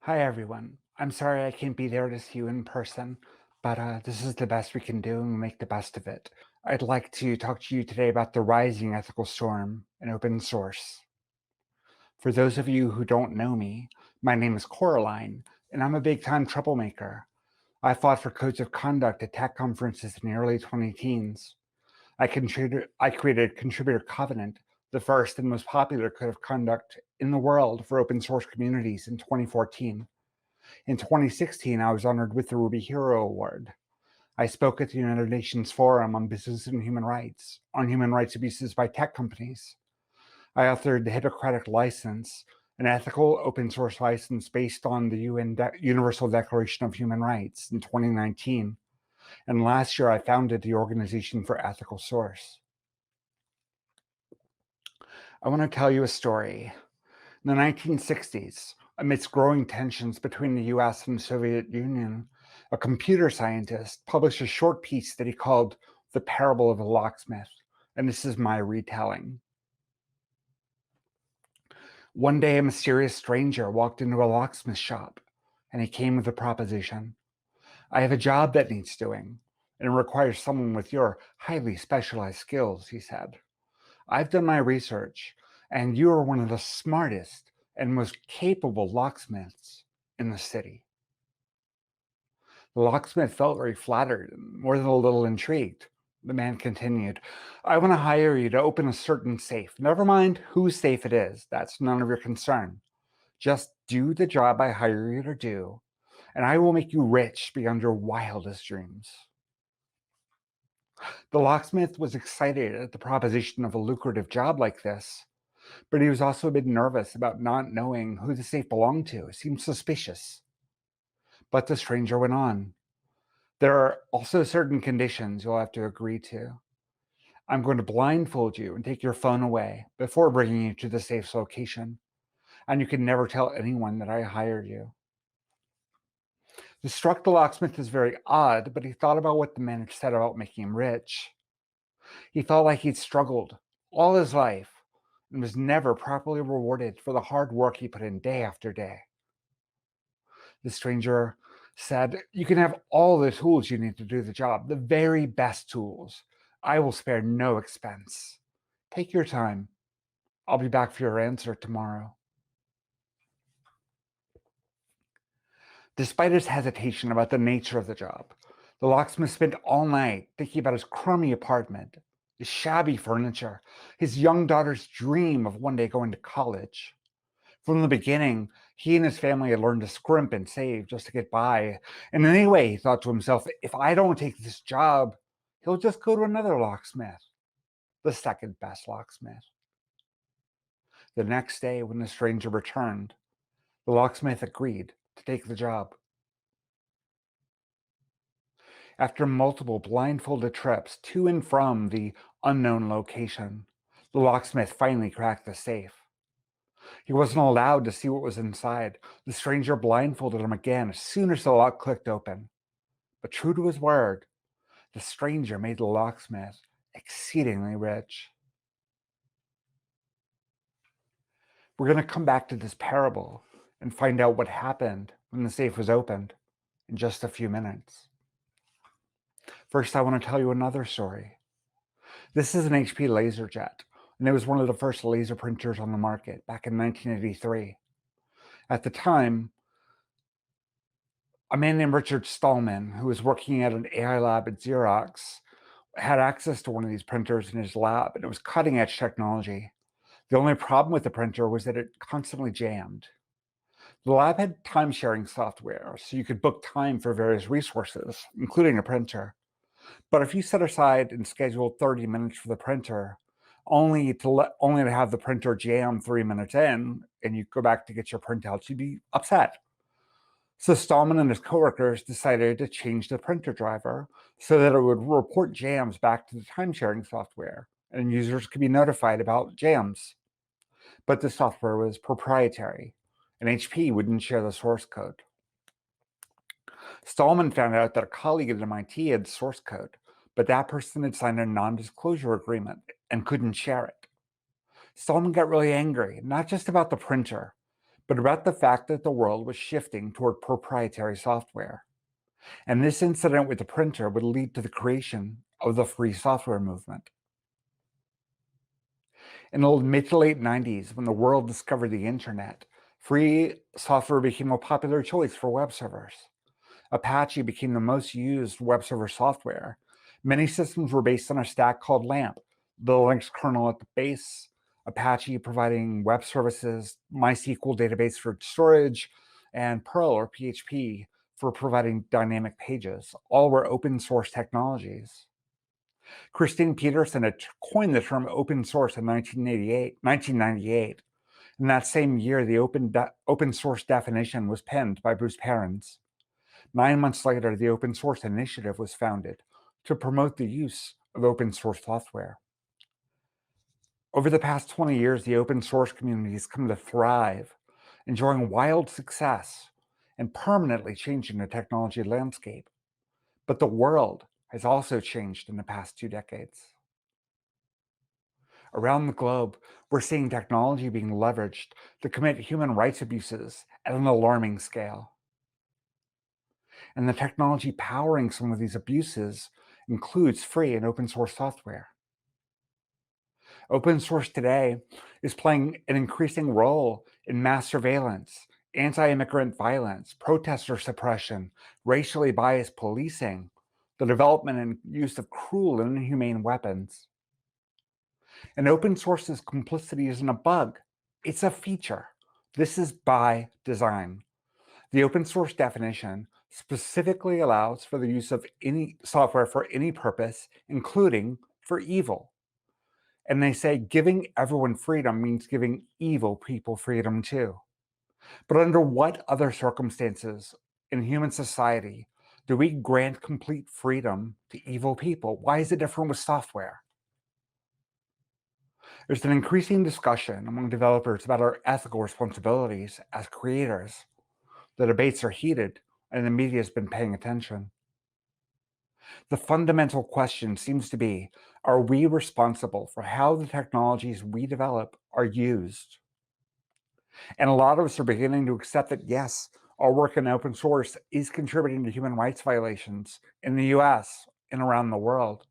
Hi, everyone. I'm sorry I can't be there to see you in person, but this is the best we can do and we'll make the best of it. I'd like to talk to you today about the rising ethical storm in open source. For those of you who don't know me, my name is Coraline, and I'm a big-time troublemaker. I fought for codes of conduct at tech conferences in the early 2010s. I created Contributor Covenant, the first and most popular code of conduct in the world for open source communities in 2014. In 2016, I was honored with the Ruby Hero Award. I spoke at the United Nations Forum on Business and Human Rights, on human rights abuses by tech companies. I authored the Hippocratic License, an ethical open source license based on the Universal Declaration of Human Rights in 2019. And last year, I founded the Organization for Ethical Source. I want to tell you a story. In the 1960s, amidst growing tensions between the US and the Soviet Union, a computer scientist published a short piece that he called The Parable of the Locksmith, and this is my retelling. One day, a mysterious stranger walked into a locksmith shop, and he came with a proposition. I have a job that needs doing, and it requires someone with your highly specialized skills, he said. I've done my research, and you are one of the smartest and most capable locksmiths in the city. The locksmith felt very flattered and more than a little intrigued. The man continued, I want to hire you to open a certain safe. Never mind whose safe it is. That's none of your concern. Just do the job I hire you to do, and I will make you rich beyond your wildest dreams. The locksmith was excited at the proposition of a lucrative job like this, but he was also a bit nervous about not knowing who the safe belonged to. It seemed suspicious. But the stranger went on. There are also certain conditions you'll have to agree to. I'm going to blindfold you and take your phone away before bringing you to the safe's location, and you can never tell anyone that I hired you. This struck the locksmith as very odd, but he thought about what the man had said about making him rich. He felt like he'd struggled all his life and was never properly rewarded for the hard work he put in day after day. The stranger said, you can have all the tools you need to do the job, the very best tools. I will spare no expense. Take your time. I'll be back for your answer tomorrow. Despite his hesitation about the nature of the job, the locksmith spent all night thinking about his crummy apartment, his shabby furniture, his young daughter's dream of one day going to college. From the beginning, he and his family had learned to scrimp and save just to get by. And anyway, he thought to himself, if I don't take this job, he'll just go to another locksmith, the second best locksmith. The next day, when the stranger returned, the locksmith agreed to take the job. After multiple blindfolded trips to and from the unknown location, the locksmith finally cracked the safe. He wasn't allowed to see what was inside. The stranger blindfolded him again as soon as the lock clicked open. But true to his word, the stranger made the locksmith exceedingly rich. We're going to come back to this parable and find out what happened when the safe was opened in just a few minutes. First, I want to tell you another story. This is an HP Laserjet, and it was one of the first laser printers on the market back in 1983. At the time, a man named Richard Stallman, who was working at an AI lab at Xerox, had access to one of these printers in his lab, and it was cutting-edge technology. The only problem with the printer was that it constantly jammed. The lab had time-sharing software, so you could book time for various resources, including a printer. But if you set aside and scheduled 30 minutes for the printer, only to have the printer jam 3 minutes in, and you go back to get your printouts, you'd be upset. So Stallman and his coworkers decided to change the printer driver so that it would report jams back to the time-sharing software, and users could be notified about jams. But the software was proprietary, and HP wouldn't share the source code. Stallman found out that a colleague at MIT had source code, but that person had signed a non-disclosure agreement and couldn't share it. Stallman got really angry, not just about the printer, but about the fact that the world was shifting toward proprietary software. And this incident with the printer would lead to the creation of the free software movement. In the mid to late 90s, when the world discovered the internet, free software became a popular choice for web servers. Apache became the most used web server software. Many systems were based on a stack called LAMP, the Linux kernel at the base, Apache providing web services, MySQL database for storage, and Perl or PHP for providing dynamic pages. All were open source technologies. Christine Peterson had coined the term open source in 1998. In that same year, the open source definition was penned by Bruce Perens. 9 months later, the Open Source Initiative was founded to promote the use of open source software. Over the past 20 years, the open source community has come to thrive, enjoying wild success and permanently changing the technology landscape. But the world has also changed in the past 2 decades. Around the globe, we're seeing technology being leveraged to commit human rights abuses at an alarming scale. And the technology powering some of these abuses includes free and open source software. Open source today is playing an increasing role in mass surveillance, anti-immigrant violence, protester suppression, racially biased policing, the development and use of cruel and inhumane weapons. And open source's complicity isn't a bug, it's a feature. This is by design. The open source definition specifically allows for the use of any software for any purpose, including for evil. And they say giving everyone freedom means giving evil people freedom too. But under what other circumstances in human society do we grant complete freedom to evil people? Why is it different with software? There's an increasing discussion among developers about our ethical responsibilities as creators. The debates are heated, and the media has been paying attention. The fundamental question seems to be, are we responsible for how the technologies we develop are used? And a lot of us are beginning to accept that, yes, our work in open source is contributing to human rights violations in the US and around the world.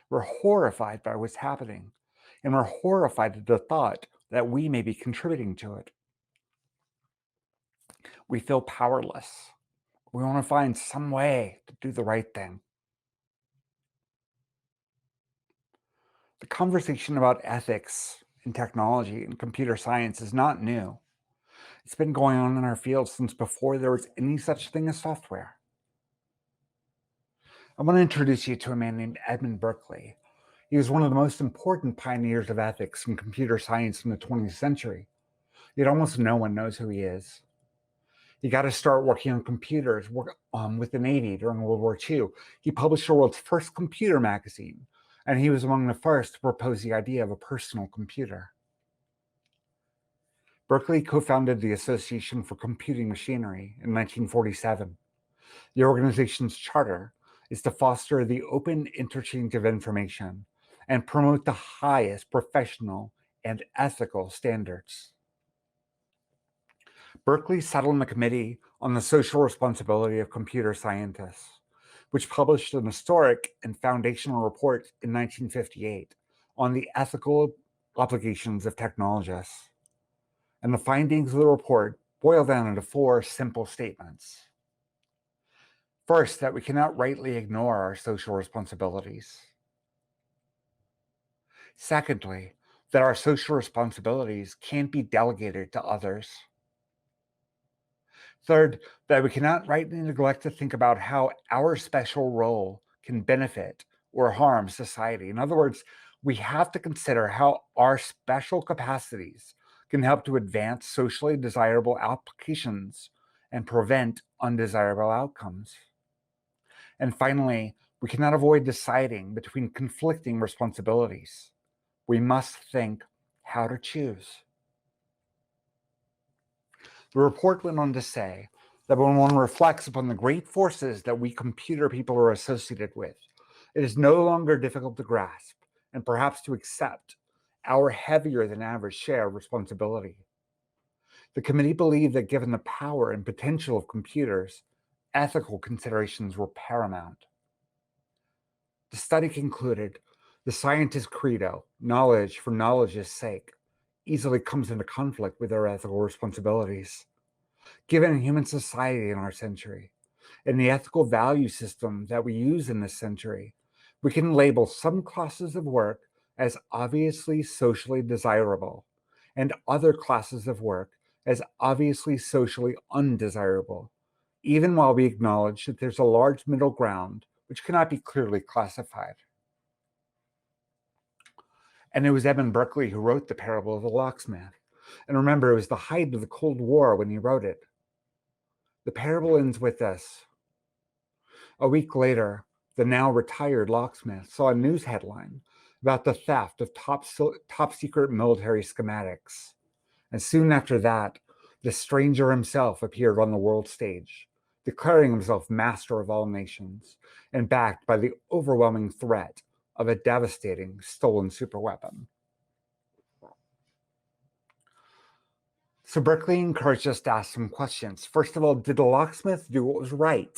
We're horrified by what's happening, and we're horrified at the thought that we may be contributing to it. We feel powerless. We want to find some way to do the right thing. The conversation about ethics in technology and computer science is not new. It's been going on in our field since before there was any such thing as software. I want to introduce you to a man named Edmund Berkeley. He was one of the most important pioneers of ethics in computer science in the 20th century. Yet almost no one knows who he is. He got to start working on computers with the Navy during World War II. He published the world's first computer magazine, and he was among the first to propose the idea of a personal computer. Berkeley co-founded the Association for Computing Machinery in 1947. The organization's charter is to foster the open interchange of information and promote the highest professional and ethical standards. Berkeley sat on the Committee on the Social Responsibility of Computer Scientists, which published an historic and foundational report in 1958 on the ethical obligations of technologists. And the findings of the report boil down into 4 simple statements. First, that we cannot rightly ignore our social responsibilities. Secondly, that our social responsibilities can't be delegated to others. Third, that we cannot rightly neglect to think about how our special role can benefit or harm society. In other words, we have to consider how our special capacities can help to advance socially desirable applications and prevent undesirable outcomes. And finally, we cannot avoid deciding between conflicting responsibilities. We must think how to choose. The report went on to say that when one reflects upon the great forces that we computer people are associated with, it is no longer difficult to grasp and perhaps to accept our heavier than average share of responsibility. The committee believed that given the power and potential of computers, ethical considerations were paramount. The study concluded the scientist's credo, knowledge for knowledge's sake, easily comes into conflict with our ethical responsibilities. Given human society in our century and the ethical value system that we use in this century, we can label some classes of work as obviously socially desirable and other classes of work as obviously socially undesirable, even while we acknowledge that there's a large middle ground which cannot be clearly classified. And it was Edmund Berkeley who wrote the parable of the locksmith. And remember, it was the height of the Cold War when he wrote it. The parable ends with this. A week later, the now retired locksmith saw a news headline about the theft of top secret military schematics. And soon after that, the stranger himself appeared on the world stage, declaring himself master of all nations and backed by the overwhelming threat of a devastating stolen superweapon. So Berkeley encouraged us to ask some questions. First of all, did the locksmith do what was right?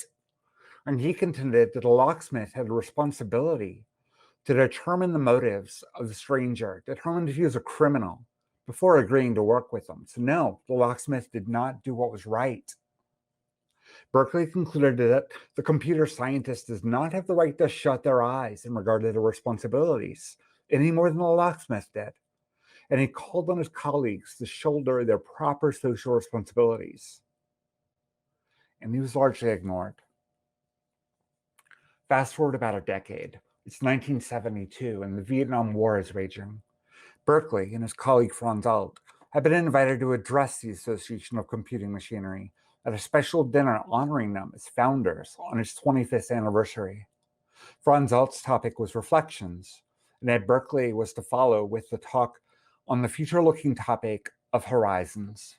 And he contended that the locksmith had a responsibility to determine the motives of the stranger, determine if he was a criminal before agreeing to work with him. So no, the locksmith did not do what was right. Berkeley concluded that the computer scientist does not have the right to shut their eyes in regard to their responsibilities, any more than the locksmith did. And he called on his colleagues to shoulder their proper social responsibilities. And he was largely ignored. Fast forward about a decade. It's 1972, and the Vietnam War is raging. Berkeley and his colleague Franz Alt had been invited to address the Association of Computing Machinery at a special dinner honoring them as founders on its 25th anniversary. Franz Alt's topic was reflections, and Ed Berkeley was to follow with the talk on the future-looking topic of horizons.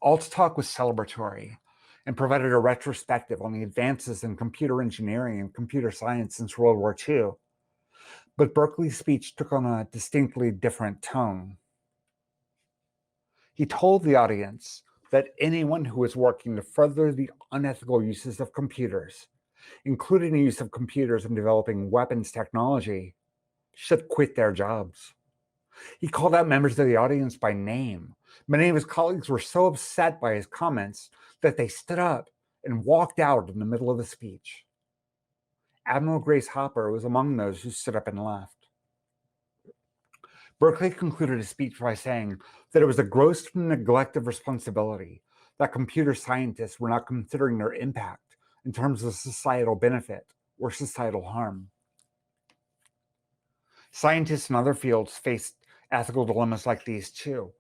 Alt's talk was celebratory and provided a retrospective on the advances in computer engineering and computer science since World War II. But Berkeley's speech took on a distinctly different tone. He told the audience that anyone who was working to further the unethical uses of computers, including the use of computers in developing weapons technology, should quit their jobs. He called out members of the audience by name. Many of his colleagues were so upset by his comments that they stood up and walked out in the middle of the speech. Admiral Grace Hopper was among those who stood up and left. Berkeley concluded his speech by saying that it was a gross neglect of responsibility that computer scientists were not considering their impact in terms of societal benefit or societal harm. Scientists in other fields faced ethical dilemmas like these too.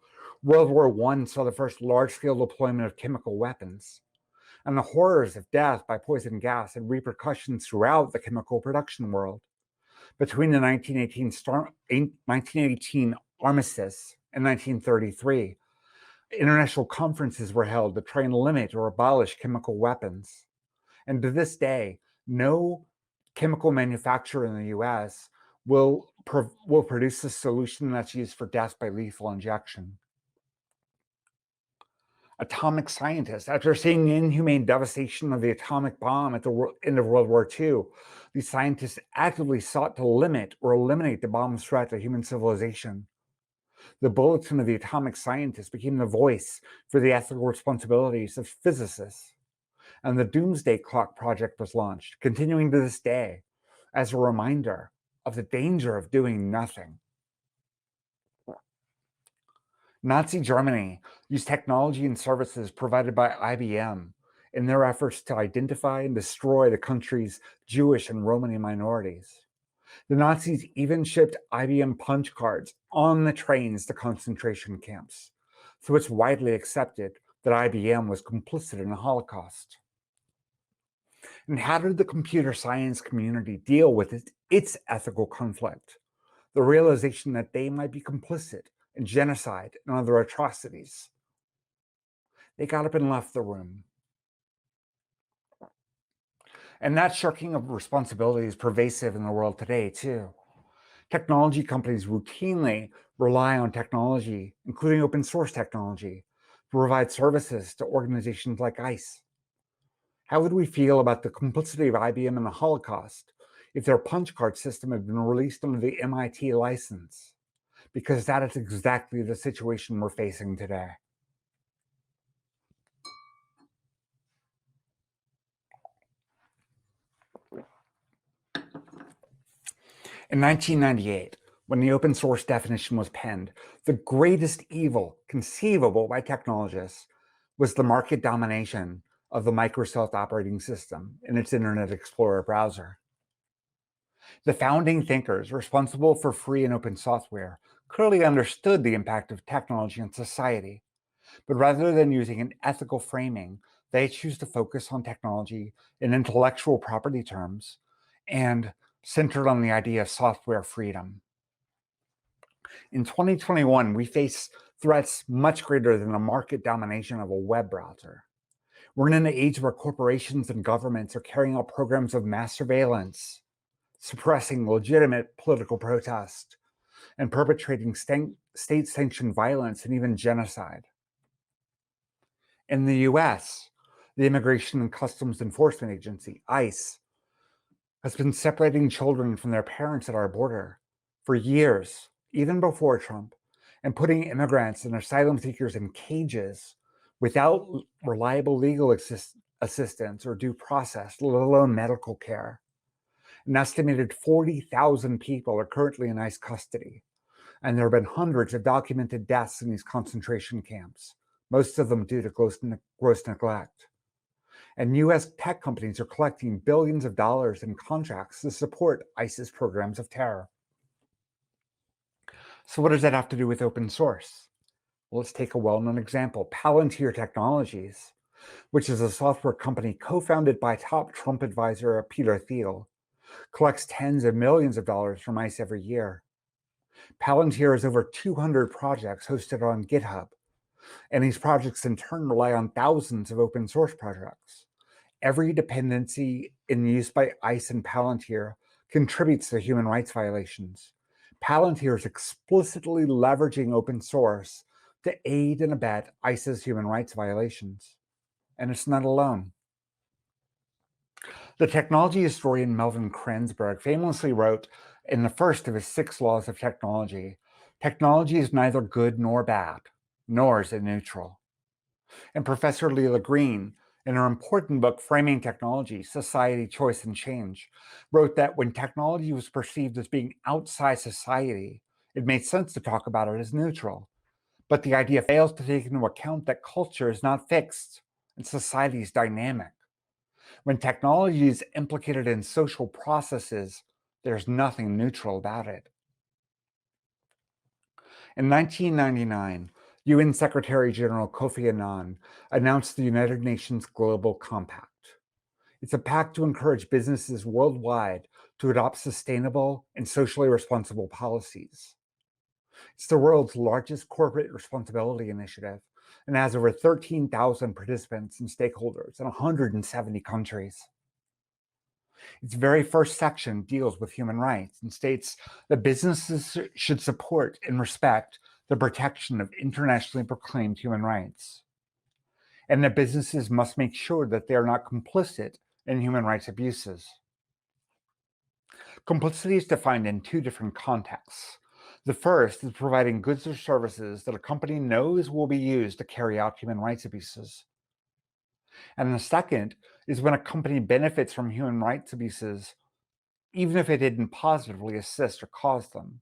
World War I saw the first large-scale deployment of chemical weapons, and the horrors of death by poison gas had repercussions throughout the chemical production world. Between the 1918 armistice and 1933, international conferences were held to try and limit or abolish chemical weapons. And to this day, no chemical manufacturer in the US will produce a solution that's used for death by lethal injection. Atomic scientists, after seeing the inhumane devastation of the atomic bomb at the end of World War II, these scientists actively sought to limit or eliminate the bomb's threat to human civilization. The Bulletin of the Atomic Scientist became the voice for the ethical responsibilities of physicists. And the Doomsday Clock project was launched, continuing to this day, as a reminder of the danger of doing nothing. Nazi Germany used technology and services provided by IBM in their efforts to identify and destroy the country's Jewish and Romani minorities. The Nazis even shipped IBM punch cards on the trains to concentration camps, so it's widely accepted that IBM was complicit in the Holocaust. And how did the computer science community deal with its ethical conflict? The realization that they might be complicit in genocide and other atrocities. They got up and left the room. And that shirking of responsibility is pervasive in the world today, too. Technology companies routinely rely on technology, including open source technology, to provide services to organizations like ICE. How would we feel about the complicity of IBM in the Holocaust if their punch card system had been released under the MIT license? Because that is exactly the situation we're facing today. In 1998, when the open source definition was penned, the greatest evil conceivable by technologists was the market domination of the Microsoft operating system in its Internet Explorer browser. The founding thinkers responsible for free and open software clearly understood the impact of technology on society, but rather than using an ethical framing, they choose to focus on technology in intellectual property terms and centered on the idea of software freedom. In 2021, we face threats much greater than the market domination of a web browser. We're in an age where corporations and governments are carrying out programs of mass surveillance, suppressing legitimate political protest, and perpetrating state-sanctioned violence and even genocide. In the US, the Immigration and Customs Enforcement Agency, ICE, has been separating children from their parents at our border for years, even before Trump, and putting immigrants and asylum seekers in cages without reliable legal assistance or due process, let alone medical care. An estimated 40,000 people are currently in ICE custody, and there have been hundreds of documented deaths in these concentration camps, most of them due to gross neglect. And US tech companies are collecting billions of dollars in contracts to support ICE's programs of terror. So what does that have to do with open source? Well, let's take a well-known example, Palantir Technologies, which is a software company co-founded by top Trump advisor Peter Thiel, collects tens of millions of dollars from ICE every year. Palantir has over 200 projects hosted on GitHub, and these projects in turn rely on thousands of open source projects. Every dependency in use by ICE and Palantir contributes to human rights violations. Palantir is explicitly leveraging open source to aid and abet ICE's human rights violations. And it's not alone. The technology historian Melvin Kranzberg famously wrote in the first of his 6 laws of technology, technology is neither good nor bad, nor is it neutral. And Professor Leela Green, in her important book, Framing Technology, Society, Choice, and Change, wrote that when technology was perceived as being outside society, it made sense to talk about it as neutral. But the idea fails to take into account that culture is not fixed and society is dynamic. When technology is implicated in social processes, there's nothing neutral about it. In 1999, UN Secretary General Kofi Annan announced the United Nations Global Compact. It's a pact to encourage businesses worldwide to adopt sustainable and socially responsible policies. It's the world's largest corporate responsibility initiative and has over 13,000 participants and stakeholders in 170 countries. Its very first section deals with human rights and states that businesses should support and respect the protection of internationally proclaimed human rights, and that businesses must make sure that they are not complicit in human rights abuses. Complicity is defined in 2 different contexts. The first is providing goods or services that a company knows will be used to carry out human rights abuses. And the second is when a company benefits from human rights abuses, even if it didn't positively assist or cause them.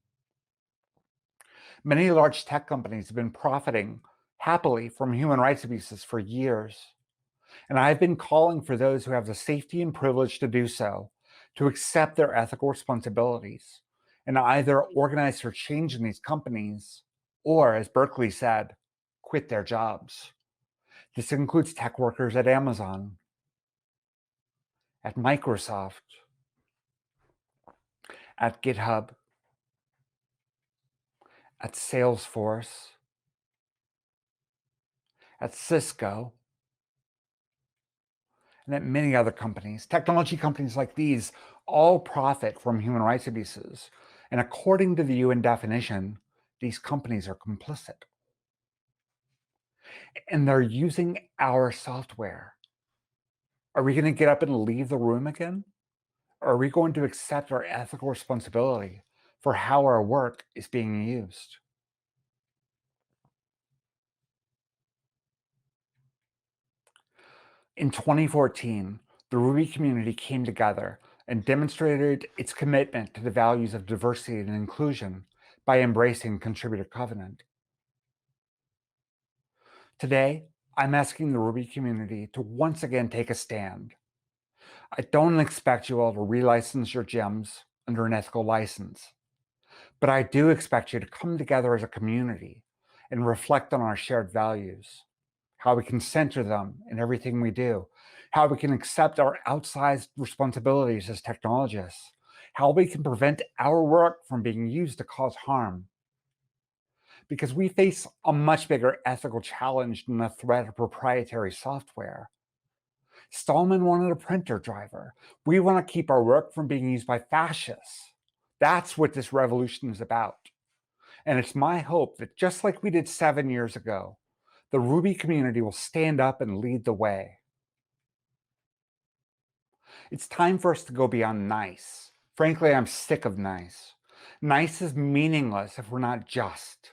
Many large tech companies have been profiting happily from human rights abuses for years. And I've been calling for those who have the safety and privilege to do so to accept their ethical responsibilities and either organize for change in these companies or, as Berkeley said, quit their jobs. This includes tech workers at Amazon, at Microsoft, at GitHub, at Salesforce, at Cisco, and at many other companies. Technology companies like these all profit from human rights abuses, And according to the UN definition, these companies are complicit. And they're using our software. Are we going to get up and leave the room again? Or are we going to accept our ethical responsibility for how our work is being used? In 2014, the Ruby community came together and demonstrated its commitment to the values of diversity and inclusion by embracing Contributor Covenant. Today, I'm asking the Ruby community to once again take a stand. I don't expect you all to relicense your gems under an ethical license, but I do expect you to come together as a community and reflect on our shared values, how we can center them in everything we do, how we can accept our outsized responsibilities as technologists, how we can prevent our work from being used to cause harm. Because we face a much bigger ethical challenge than the threat of proprietary software. Stallman wanted a printer driver. We want to keep our work from being used by fascists. That's what this revolution is about. And it's my hope that just like we did 7 years ago, the Ruby community will stand up and lead the way. It's time for us to go beyond nice. Frankly, I'm sick of nice. Nice is meaningless if we're not just.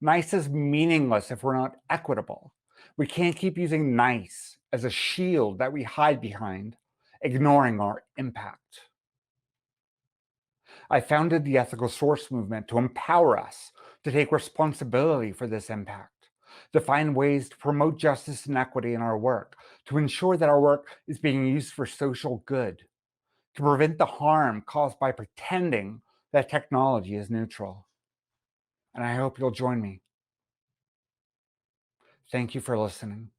Nice is meaningless if we're not equitable. We can't keep using nice as a shield that we hide behind, ignoring our impact. I founded the Ethical Source Movement to empower us to take responsibility for this impact, to find ways to promote justice and equity in our work, to ensure that our work is being used for social good, to prevent the harm caused by pretending that technology is neutral. And I hope you'll join me. Thank you for listening.